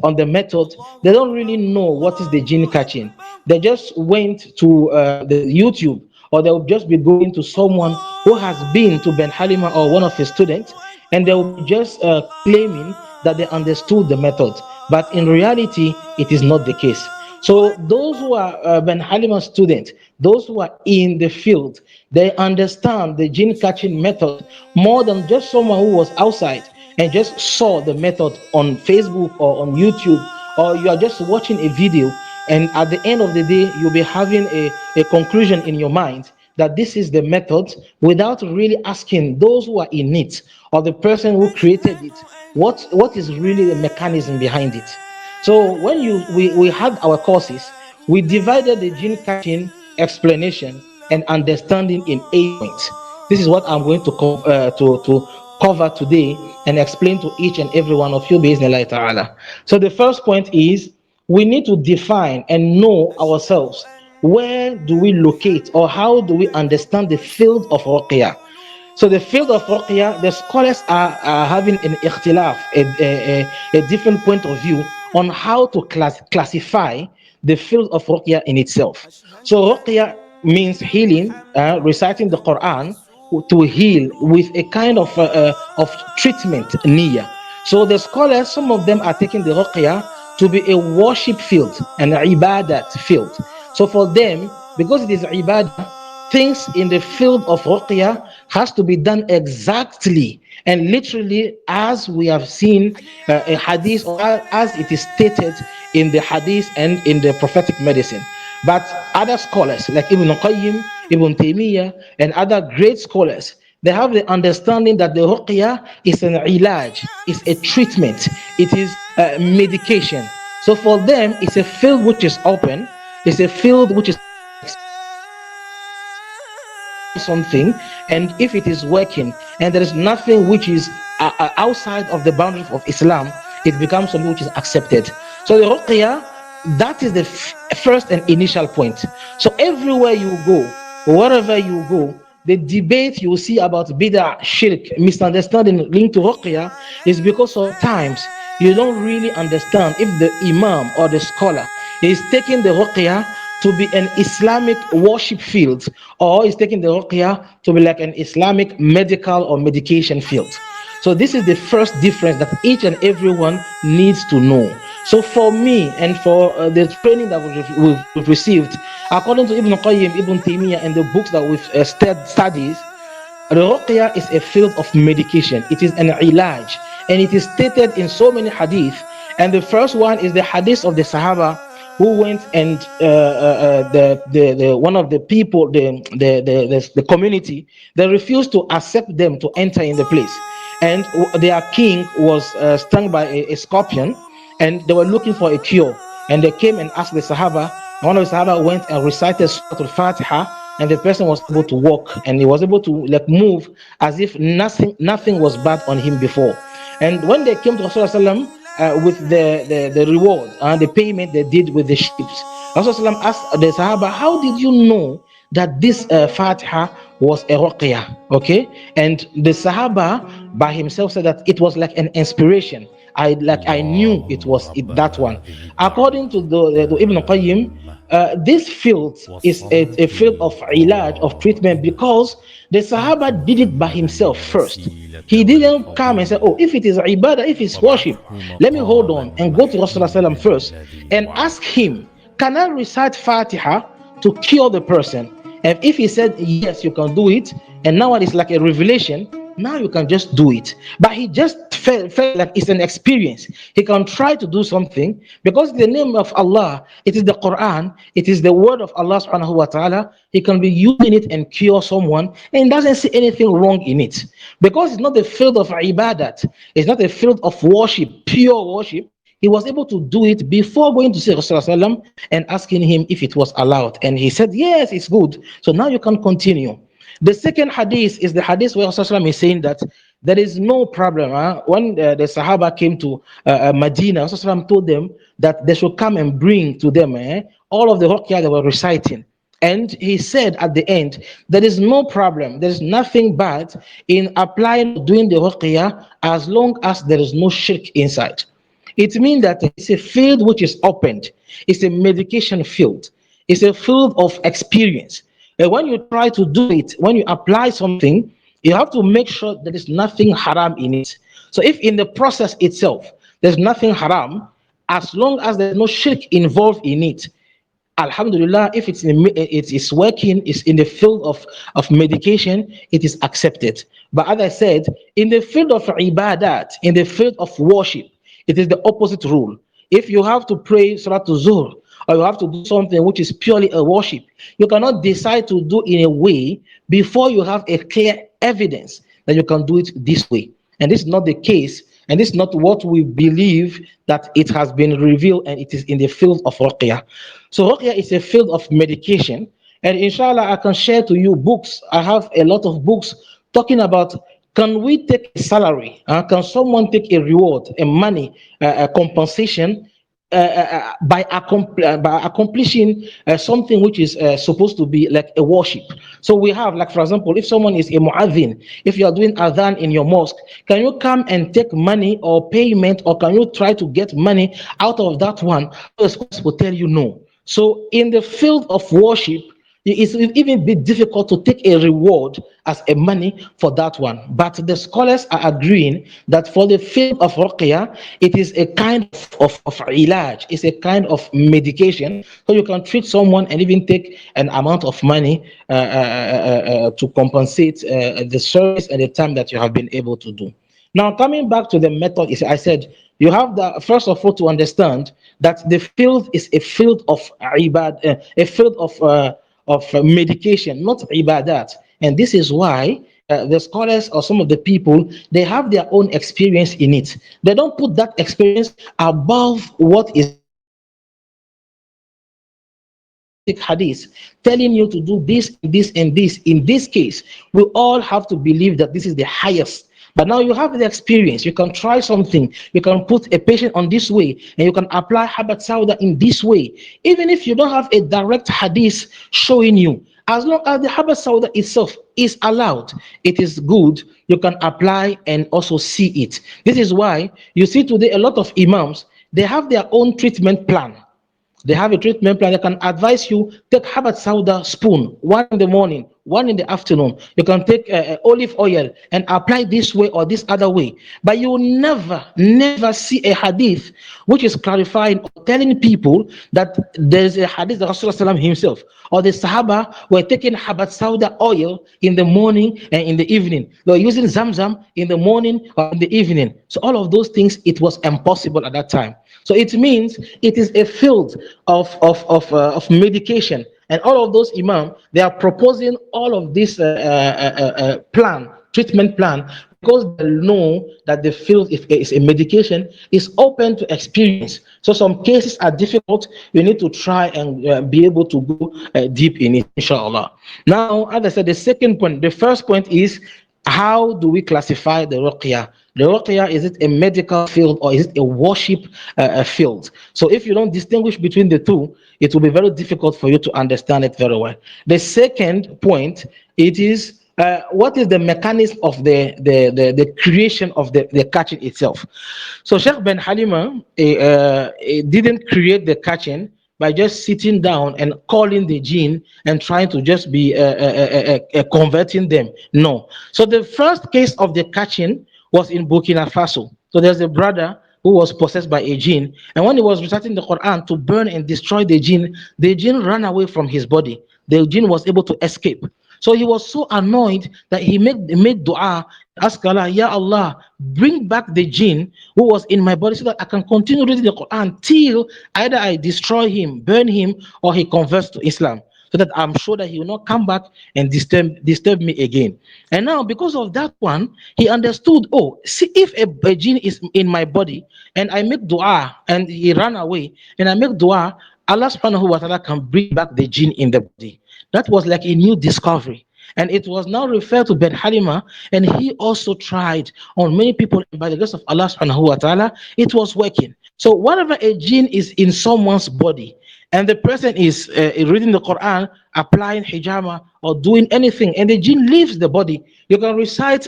on the method, they don't really know what is the gene catching. They just went to the YouTube, or they'll just be going to someone who has been to Ben Halima or one of his students, and they'll be just claiming that they understood the method. But in reality, it is not the case. So those who are Ben Halima students, those who are in the field, they understand the gene catching method more than just someone who was outside and just saw the method on Facebook or on YouTube, or you are just watching a video, and at the end of the day, you'll be having a conclusion in your mind that this is the method, without really asking those who are in it, or the person who created it, what is really the mechanism behind it. So when we had our courses, we divided the gene catching explanation and understanding in 8 points. This is what I'm going to cover today and explain to each and every one of you bi'iznillahi ta'ala. So the first point is, we need to define and know ourselves. Where do we locate, or how do we understand the field of ruqyah? So the field of ruqyah, the scholars are having an ikhtilaf, a different point of view on how to classify the field of ruqyah in itself. So ruqyah means healing, reciting the Quran to heal with a kind of treatment niyyah. So the scholars, some of them are taking the ruqyah to be a worship field, an ibadat field. So for them, because it is ibadah, things in the field of ruqyah has to be done exactly and literally as we have seen a hadith, or as it is stated in the hadith and in the prophetic medicine. But other scholars like Ibn Qayyim, Ibn Taymiyyah, and other great scholars, they have the understanding that the ruqyah is an ilaj, is a treatment, it is medication. So for them, it's a field which is open, it's a field which is something, and if it is working and there is nothing which is outside of the boundaries of Islam, it becomes something which is accepted. So the ruqyah, that is the first and initial point. So everywhere you go, wherever you go, the debate you will see about bid'ah, shirk, misunderstanding linked to ruqyah is because sometimes you don't really understand if the imam or the scholar is taking the ruqyah to be an Islamic worship field, or is taking the ruqyah to be like an Islamic medical or medication field. So this is the first difference that each and everyone needs to know. So for me, and for the training that we've received, according to Ibn Qayyim, Ibn Taymiyyah, and the books that we've studied, the ruqyah is a field of medication. It is an ilaj, and it is stated in so many hadith. And the first one is the hadith of the Sahaba who went and the one of the people, the community, they refused to accept them to enter in the place, and their king was stung by a scorpion, and they were looking for a cure, and they came and asked the Sahaba. One of the Sahaba went and recited Surah Al-Fatiha, and the person was able to walk, and he was able to like move as if nothing was bad on him before. And when they came to Rasulullah with the reward and the payment they did with the sheep, Rasulullah asked the Sahaba, how did you know that this Fatiha was a ruqyah? Okay, and the Sahaba by himself said that it was like an inspiration. I knew it was that one. According to the Ibn Qayyim, this field is a field of ilaj, of treatment, because the Sahaba did it by himself first. He didn't come and say, oh, if it is ibadah, if it's worship, let me hold on and go to Rasulullah first and ask him, can I recite Fatiha to cure the person? And if he said, yes, you can do it, and now it's like a revelation, now you can just do it. But he just felt like it's an experience. He can try to do something because the name of Allah, it is the Quran, it is the word of Allah subhanahu wa ta'ala. He can be using it and cure someone, and doesn't see anything wrong in it. Because it's not the field of ibadat, it's not a field of worship, pure worship. He was able to do it before going to see Rasulullah and asking him if it was allowed. And he said, yes, it's good. So now you can continue. The second hadith is the hadith where Rasulullah is saying that there is no problem. When the Sahaba came to Medina, Rasulullah told them that they should come and bring to them all of the ruqyah they were reciting. And he said at the end, there is no problem, there is nothing bad in applying, doing the ruqyah, as long as there is no shirk inside. It means that it's a field which is opened. It's a medication field. It's a field of experience. And when you try to do it, when you apply something, you have to make sure there is nothing haram in it. So if in the process itself there's nothing haram, as long as there's no shirk involved in it, Alhamdulillah, if it is working, it's in the field of medication, it is accepted. But as I said, in the field of ibadat, in the field of worship, it is the opposite rule. If you have to pray Salat Zuhr, or you have to do something which is purely a worship, you cannot decide to do in a way before you have a clear evidence that you can do it this way. And this is not the case, and this is not what we believe that it has been revealed, and it is in the field of ruqyah. So ruqyah is a field of medication, and inshallah I can share to you books. I have a lot of books talking about, can we take a salary? Can someone take a reward, a money, a compensation by accomplishing something which is supposed to be like a worship. So we have, like for example, if someone is a muadhin, if you are doing adhan in your mosque, can you come and take money or payment, or can you try to get money out of that one? The scholars will tell you no. So in the field of worship, it's even be difficult to take a reward as a money for that one. But the scholars are agreeing that for the field of ruqyah, it is a kind of ilaj, it's a kind of medication. So you can treat someone and even take an amount of money to compensate the service and the time that you have been able to do. Now, coming back to the method, I said you have the first of all to understand that the field is a field of a field of medication, not ibadat. And this is why the scholars or some of the people, they have their own experience in it. They don't put that experience above what is hadith telling you to do this, this, and this. In this case, we all have to believe that this is the highest. But now you have the experience. You can try something. You can put a patient on this way, and you can apply Habat Sauda in this way. Even if you don't have a direct hadith showing you, as long as the Habat Sauda itself is allowed, it is good. You can apply and also see it. This is why you see today a lot of imams, they have their own treatment plan. They have a treatment plan. They can advise you, take Habat Sauda spoon, one in the morning, one in the afternoon. You can take olive oil and apply this way or this other way. But you will never see a hadith which is clarifying or telling people that there's a hadith that Rasulullah himself or the Sahaba were taking Habat Sauda oil in the morning and in the evening. They were using Zamzam in the morning or in the evening. So all of those things, it was impossible at that time. So it means it is a field of medication, and all of those imam, they are proposing all of this treatment plan, because they know that the field, if it's a medication, is open to experience. So some cases are difficult. You need to try and be able to go deep in it, inshallah. Now, as I said, the second point, the first point is, how do we classify the ruqyah? The ruqyah, is it a medical field or is it a worship field? So if you don't distinguish between the two, it will be very difficult for you to understand it very well. The second point, it is what is the mechanism of the creation of the catching itself? So Sheikh Ben Halima didn't create the catching by just sitting down and calling the jinn and trying to just be converting them. No. So the first case of the catching was in Burkina Faso. So there's a brother who was possessed by a jinn, and when he was reciting the Quran to burn and destroy the jinn ran away from his body. The jinn was able to escape. So he was so annoyed that he made dua, ask Allah, Ya Allah, bring back the jinn who was in my body so that I can continue reading the Quran till either I destroy him, burn him, or he converts to Islam, so that I'm sure that he will not come back and disturb me again. And now, because of that one, he understood, oh, see, if a jinn is in my body and I make dua and he ran away, and I make dua, Allah subhanahu wa ta'ala can bring back the jinn in the body. That was like a new discovery. And it was now referred to Ben Halima, and he also tried on many people, and by the grace of Allah subhanahu wa ta'ala, it was working. So whatever a jinn is in someone's body, and the person is reading the Quran, applying hijama, or doing anything, and the jinn leaves the body, you can recite,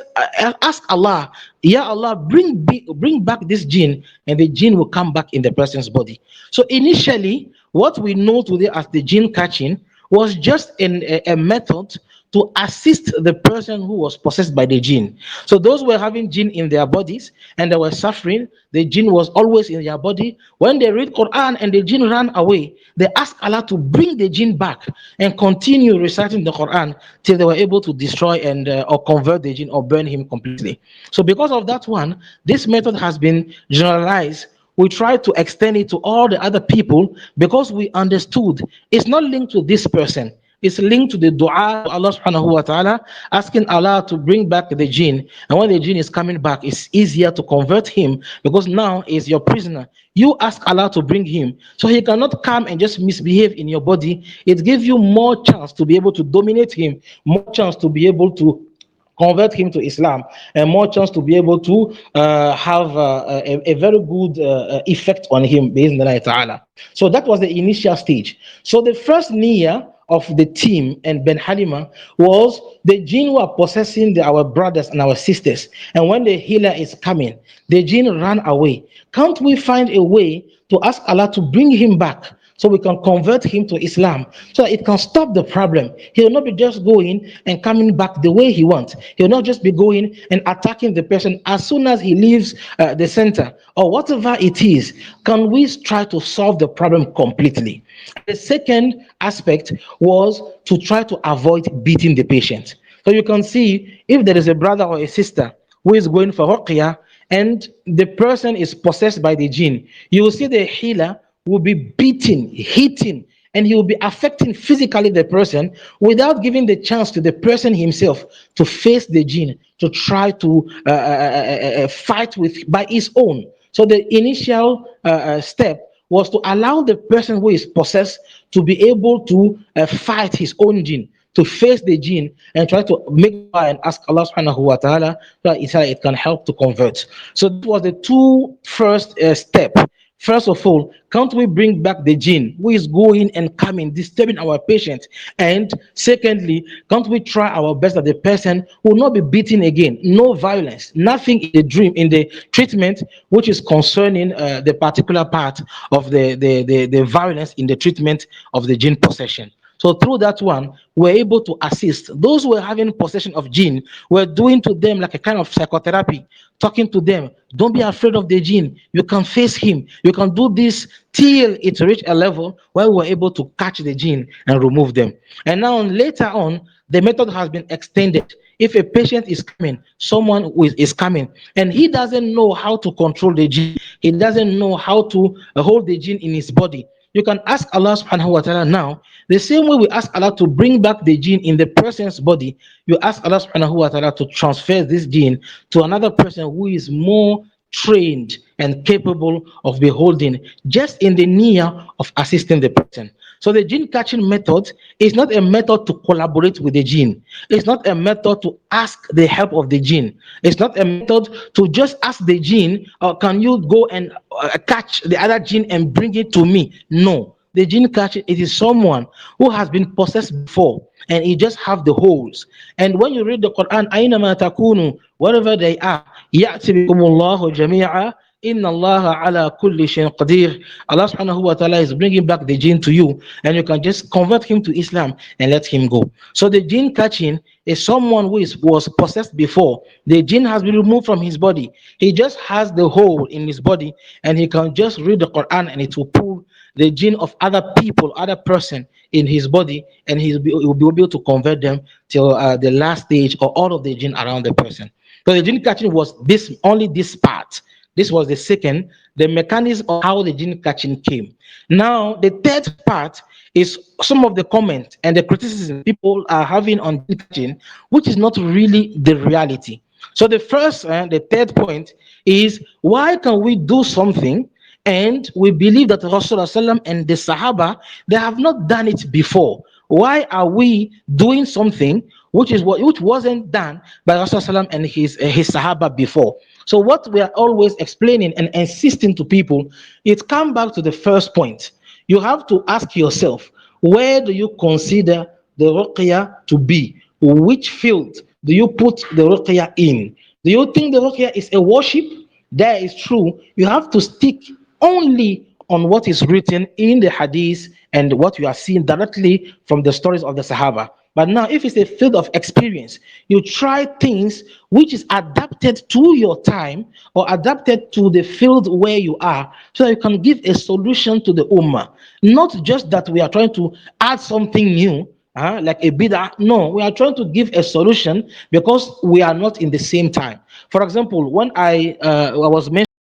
ask Allah, Ya Allah, bring back this jinn, and the jinn will come back in the person's body. So initially, what we know today as the jinn catching was just a method to assist the person who was possessed by the jinn. So those were having jinn in their bodies and they were suffering. The jinn was always in their body. When they read Quran and the jinn ran away, they asked Allah to bring the jinn back and continue reciting the Quran till they were able to destroy and or convert the jinn or burn him completely. So because of that one, this method has been generalized. We try to extend it to all the other people because we understood it's not linked to this person. It's linked to the dua to Allah subhanahu wa ta'ala, asking Allah to bring back the jinn. And when the jinn is coming back, it's easier to convert him because now he's your prisoner. You ask Allah to bring him. So he cannot come and just misbehave in your body. It gives you more chance to be able to dominate him, more chance to be able to convert him to Islam, and more chance to be able to have a very good effect on him, bi'idhnillahi ta'ala. So that was the initial stage. So the first niyyah of the team and Ben Halima was the jinn were possessing our brothers and our sisters. And when the healer is coming, the jinn ran away. Can't we find a way to ask Allah to bring him back so we can convert him to Islam so that it can stop the problem? He will not be just going and coming back the way he wants. He will not just be going and attacking the person as soon as he leaves the center or whatever it is. Can we try to solve the problem completely? The second aspect was to try to avoid beating the patient. So you can see if there is a brother or a sister who is going for ruqyah and the person is possessed by the jinn, you will see the healer will be beating, hitting, and he will be affecting physically the person without giving the chance to the person himself to face the jinn, to try to fight with by his own. So the initial step was to allow the person who is possessed to be able to fight his own jinn, to face the jinn and try to make dua and ask Allah subhanahu wa ta'ala that it can help to convert. So that was the two first step. First of all, can't we bring back the jinn who is going and coming, disturbing our patient? And secondly, can't we try our best that the person will not be beaten again? No violence, nothing in the dream, in the treatment, which is concerning the particular part of the violence in the treatment of the jinn possession. So through that one, we're able to assist those who are having possession of jinn. We're doing to them like a kind of psychotherapy, talking to them. Don't be afraid of the jinn. You can face him. You can do this till it reach a level where we're able to catch the jinn and remove them. And now later on, the method has been extended. If a patient is coming, someone who is coming, and he doesn't know how to control the jinn, he doesn't know how to hold the jinn in his body, you can ask Allah subhanahu wa ta'ala now, the same way we ask Allah to bring back the jinn in the person's body, you ask Allah subhanahu wa ta'ala to transfer this jinn to another person who is more trained and capable of beholding, just in the niyyah of assisting the person. So the jinn catching method is not a method to collaborate with the jinn. It's not a method to ask the help of the jinn. It's not a method to just ask the jinn, can you go and catch the other jinn and bring it to me? No. The jinn catching, it is someone who has been possessed before and he just have the holes. And when you read the Quran, أَيْنَمَا تَكُونُوا, wherever they are, يَأْتِ بِكُمُ اللَّهُ جَمِيعًا Inna Allah ala kulli shayin qadir. Allah subhanahu wa ta'ala is bringing back the jinn to you, and you can just convert him to Islam and let him go. So the jinn catching is someone who was possessed before. The jinn has been removed from his body. He just has the hole in his body, and he can just read the Quran, and it will pull the jinn of other people, other person in his body, and he will be able to convert them till the last stage, or all of the jinn around the person. So the jinn catching was this, only this part. This was the second, the mechanism of how the jinn catching came. Now, the third part is some of the comments and the criticism people are having on jinn catching, which is not really the reality. So the first and the third point is, why can we do something and we believe that Rasulullah and the Sahaba, they have not done it before? Why are we doing something which wasn't done by Rasulullah and his Sahaba before? So what we are always explaining and insisting to people, it comes back to the first point. You have to ask yourself, where do you consider the ruqya to be? Which field do you put the ruqya in? Do you think the ruqya is a worship? That is true. You have to stick only on what is written in the hadith and what you are seeing directly from the stories of the Sahaba. But now, if it's a field of experience, you try things which is adapted to your time or adapted to the field where you are, so that you can give a solution to the ummah. Not just that we are trying to add something new, like a bid'ah. No, we are trying to give a solution because we are not in the same time. For example, when I was mentioning